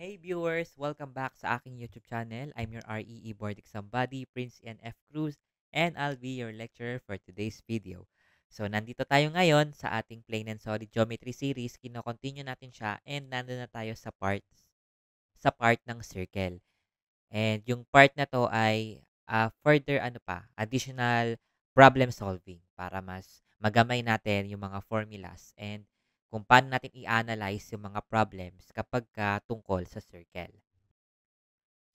Hey viewers! Welcome back sa aking YouTube channel. I'm your REE Board Exam Buddy, Prince Ian F. Cruz, and I'll be your lecturer for today's video. So, nandito tayo ngayon sa ating Plain and Solid Geometry series. Kino-continue natin siya and nandun na tayo sa part ng circle. And yung part na to ay further additional problem solving para mas magamay natin yung mga formulas and kung paano natin i-analyze yung mga problems kapag tungkol sa circle.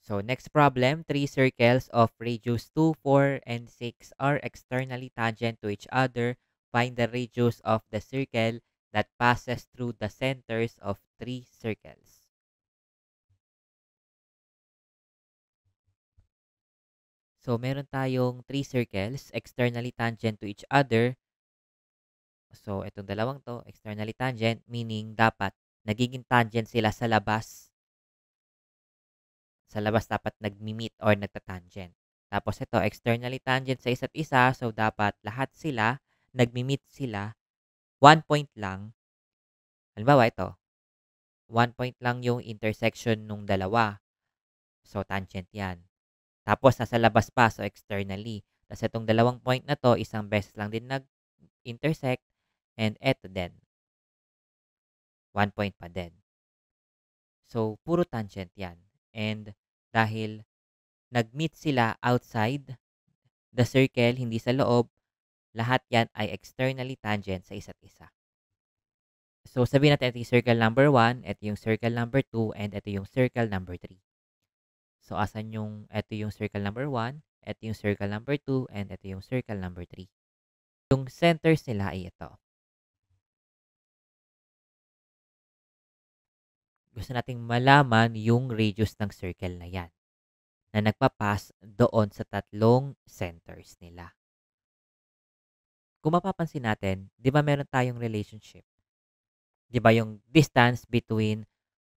So next problem, three circles of radius 2, 4, and 6 are externally tangent to each other. Find the radius of the circle that passes through the centers of three circles. So, meron tayong three circles externally tangent to each other. So, itong dalawang to, externally tangent, meaning dapat nagiging tangent sila sa labas. Sa labas dapat nagmi-meet or nagtatangent. Tapos ito, externally tangent sa isa't isa. So, dapat lahat sila, nagmi-meet sila. 1 point lang. Halimbawa, ito. 1 point lang yung intersection nung dalawa. So, tangent yan. Tapos, nasa labas pa. So, externally. Tapos, itong dalawang point na to, isang beses lang din nag-intersect. And eto din. 1 point pa din. So, puro tangent yan. And dahil nag-meet sila outside the circle, hindi sa loob, lahat yan ay externally tangent sa isa't isa. So, sabihin natin ito yung circle number 1, ito yung circle number 2, and ito yung circle number 3. So, ito yung circle number 1, ito yung circle number 2, and ito yung circle number 3. Yung centers nila ay ito. Gusto nating malaman yung radius ng circle na yan na nagpapass doon sa tatlong centers nila. Kung mapapansin natin, di ba meron tayong relationship? Di ba yung distance between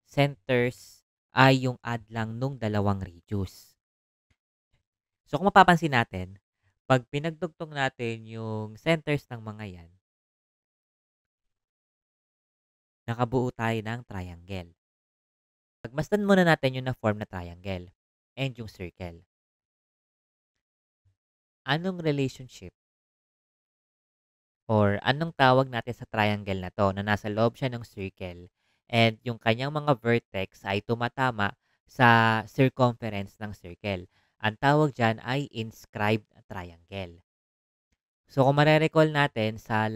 centers ay yung add lang nung dalawang radius. So kung mapapansin natin, pag pinagdugtong natin yung centers ng mga yan, nakabuo tayo ng triangle. Pagmasdan muna natin yung na-form na triangle and yung circle. Anong relationship or anong tawag natin sa triangle na to na nasa loob siya ng circle and yung kanyang mga vertex ay tumatama sa circumference ng circle. Ang tawag dyan ay inscribed triangle. So kung marerecall natin sa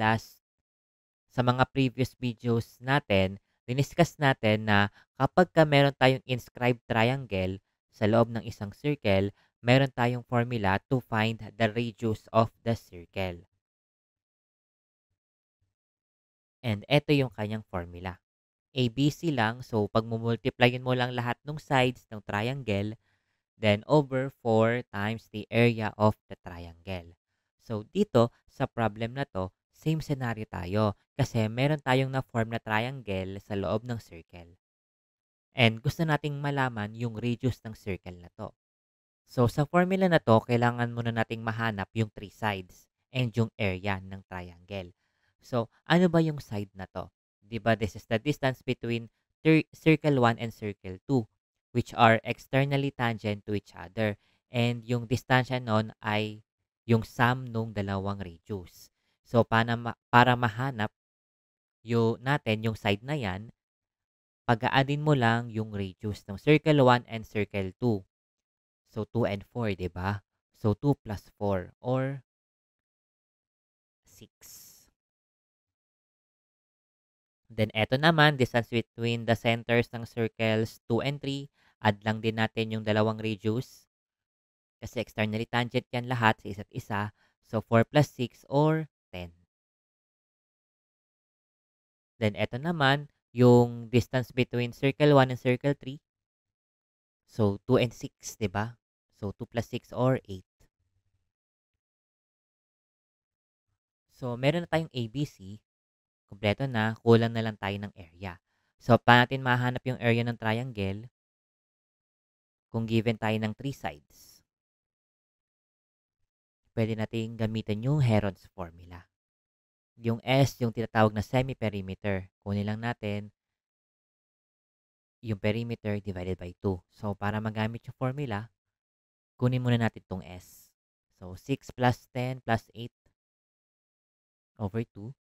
mga previous videos natin, diniscuss natin na kapag meron tayong inscribed triangle sa loob ng isang circle, meron tayong formula to find the radius of the circle. And ito yung kanyang formula. ABC lang, so pag multiplyin mo lang lahat ng sides ng triangle, then over 4 times the area of the triangle. So dito, sa problem na to, same scenario tayo kasi meron tayong na-form na triangle sa loob ng circle. And gusto nating malaman yung radius ng circle na to. So sa formula na to, kailangan muna nating mahanap yung three sides and yung area ng triangle. So ano ba yung side na to? 'Di ba this is the distance between circle 1 and circle 2 which are externally tangent to each other. And yung distansya nun ay yung sum nung dalawang radius. So para mahanap natin yung side na yan, pag-aadin mo lang yung radius ng circle 1 and circle 2. So, 2 and 4, di ba? So, 2 plus 4 or 6. Then, eto naman, distance between the centers ng circles 2 and 3. Add lang din natin yung dalawang radius. Kasi externally tangent yan lahat sa isa't isa. So, 4 plus 6 or 10. Then, eto naman, yung distance between circle 1 and circle 3. So, 2 and 6, di ba? So, 2 plus 6 or 8. So, meron na tayong ABC. Kumpleto na, kulang na lang tayo ng area. So, paano natin mahanap yung area ng triangle kung given tayo ng three sides? Pwede natin gamitin yung Heron's formula. Yung S, yung tinatawag na semi-perimeter. Kunin lang natin yung perimeter divided by 2. So, para magamit yung formula, kunin muna natin tong S. So, 6 plus 10 plus 8 over 2.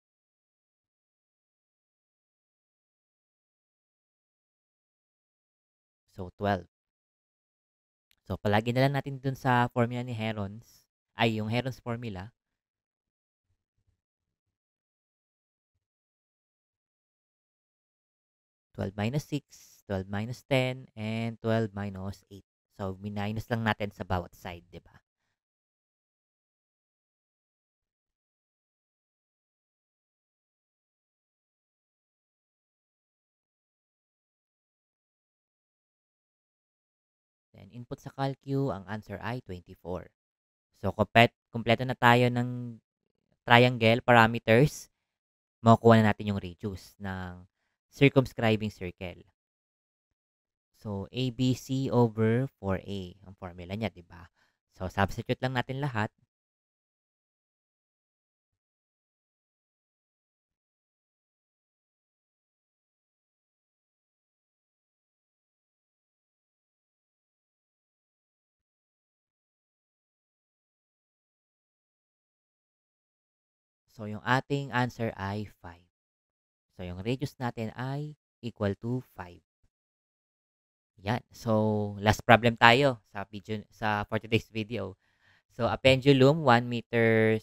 So, 12. So, palagi na lang natin dun sa formula ni Heron's, ay yung Heron's formula, 12 minus 6, 12 minus 10, and 12 minus 8. So, minus lang natin sa bawat side, di ba? Then, input sa calcu, ang answer ay 24. So, kompleto na tayo ng triangle parameters. Makukuha na natin yung radius ng circumscribing circle. So, ABC over 4A ang formula niya, di ba? So, substitute lang natin lahat. So, yung ating answer ay 5. So, yung radius natin ay equal to 5. Yan. So, last problem tayo sa video for today's video. So, a pendulum 1 meter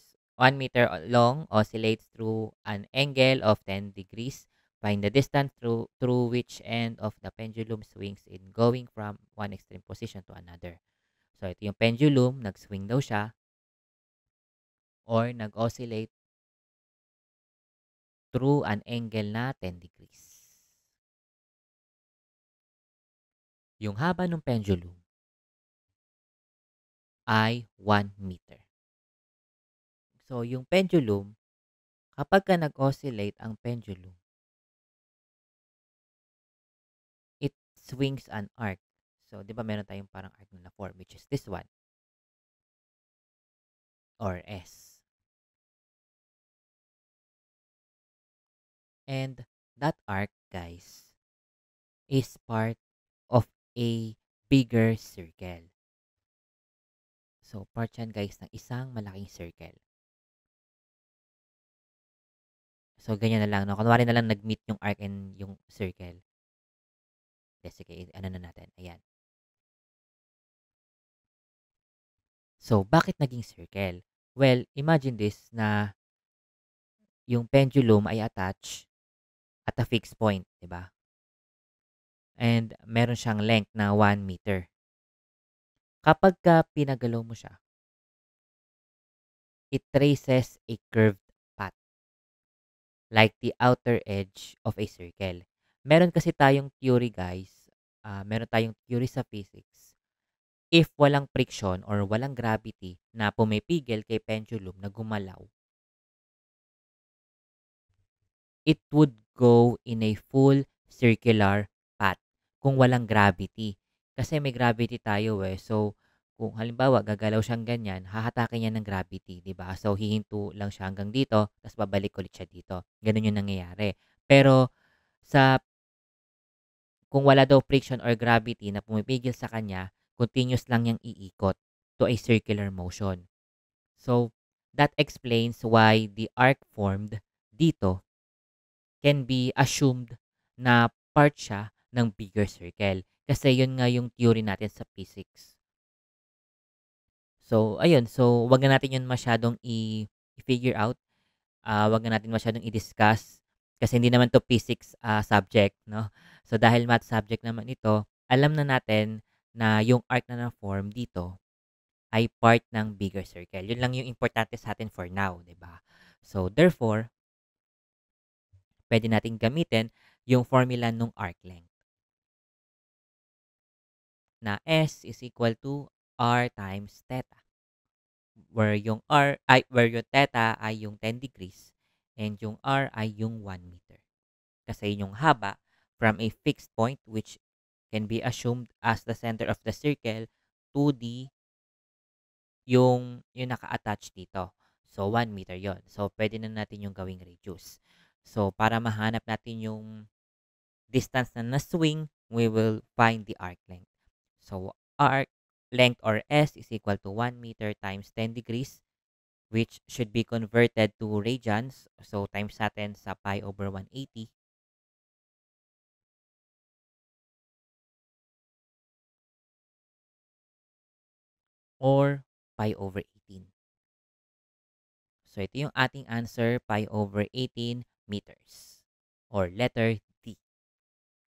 long oscillates through an angle of 10 degrees. Find the distance through which end of the pendulum swings in going from one extreme position to another. So, ito yung pendulum, nag-swing daw siya or nag-oscillate through an angle na 10 degrees. Yung haba ng pendulum ay 1 meter. So, yung pendulum, kapag ka nag-oscillate ang pendulum, it swings an arc. So, di ba meron tayong parang arc na form, which is this one, or S. And that arc, guys, is part of a bigger circle. So, part yan, guys, ng isang malaking circle. So, ganyan na lang. No? Kunwari na lang nag-meet yung arc and yung circle. Sige, ano na natin. Ayan. So, bakit naging circle? Well, imagine this na yung pendulum ay attached at a fixed point, di ba? And meron siyang length na 1 meter. Kapag ka pinagalaw mo siya, it traces a curved path like the outer edge of a circle. Meron kasi tayong theory, guys. Meron tayong theory sa physics. If walang friction or walang gravity na pumipigil kay pendulum na gumalaw, it would go in a full circular path kung walang gravity. Kasi may gravity tayo eh. So, kung halimbawa gagalaw siyang ganyan, hahatakin niya ng gravity, 'di ba? So, hihinto lang siya hanggang dito, tapos babalik ulit siya dito. Ganun yung nangyayari. Pero sa kung wala daw friction or gravity na pumipigil sa kanya, continuous lang niyang iikot to a circular motion. So, that explains why the arc formed dito can be assumed na part siya ng bigger circle. Kasi yun nga yung theory natin sa physics. So, ayun. So, wag na natin yun masyadong i-figure out. Wag na natin masyadong i-discuss. Kasi hindi naman to physics subject, no? So, dahil math subject naman ito, alam na natin na yung arc na na-form dito ay part ng bigger circle. Yun lang yung importante sa atin for now, di ba? So, therefore, pwede natin gamitin yung formula ng arc length na S is equal to R times theta. Where yung theta ay yung 10 degrees and yung R ay yung 1 meter. Kasi yung haba from a fixed point which can be assumed as the center of the circle to yung naka-attach dito. So, 1 meter yon. So, pwede na natin yung gawing radius. So, para mahanap natin yung distance na na-swing we will find the arc length. So arc length or S is equal to 1 meter times 10 degrees, which should be converted to radians. So times natin sa pi over 180, or pi over 18. So ito yung ating answer, pi over 18 meters, or letter D.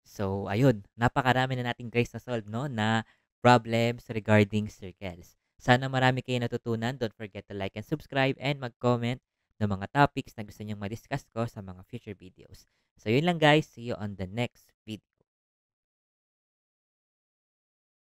So, ayun, napakarami na nating guys na solve, no, na problems regarding circles. Sana marami kayo natutunan. Don't forget to like and subscribe and mag-comment ng mga topics na gusto nyong ma-discuss ko sa mga future videos. So, yun lang guys. See you on the next video.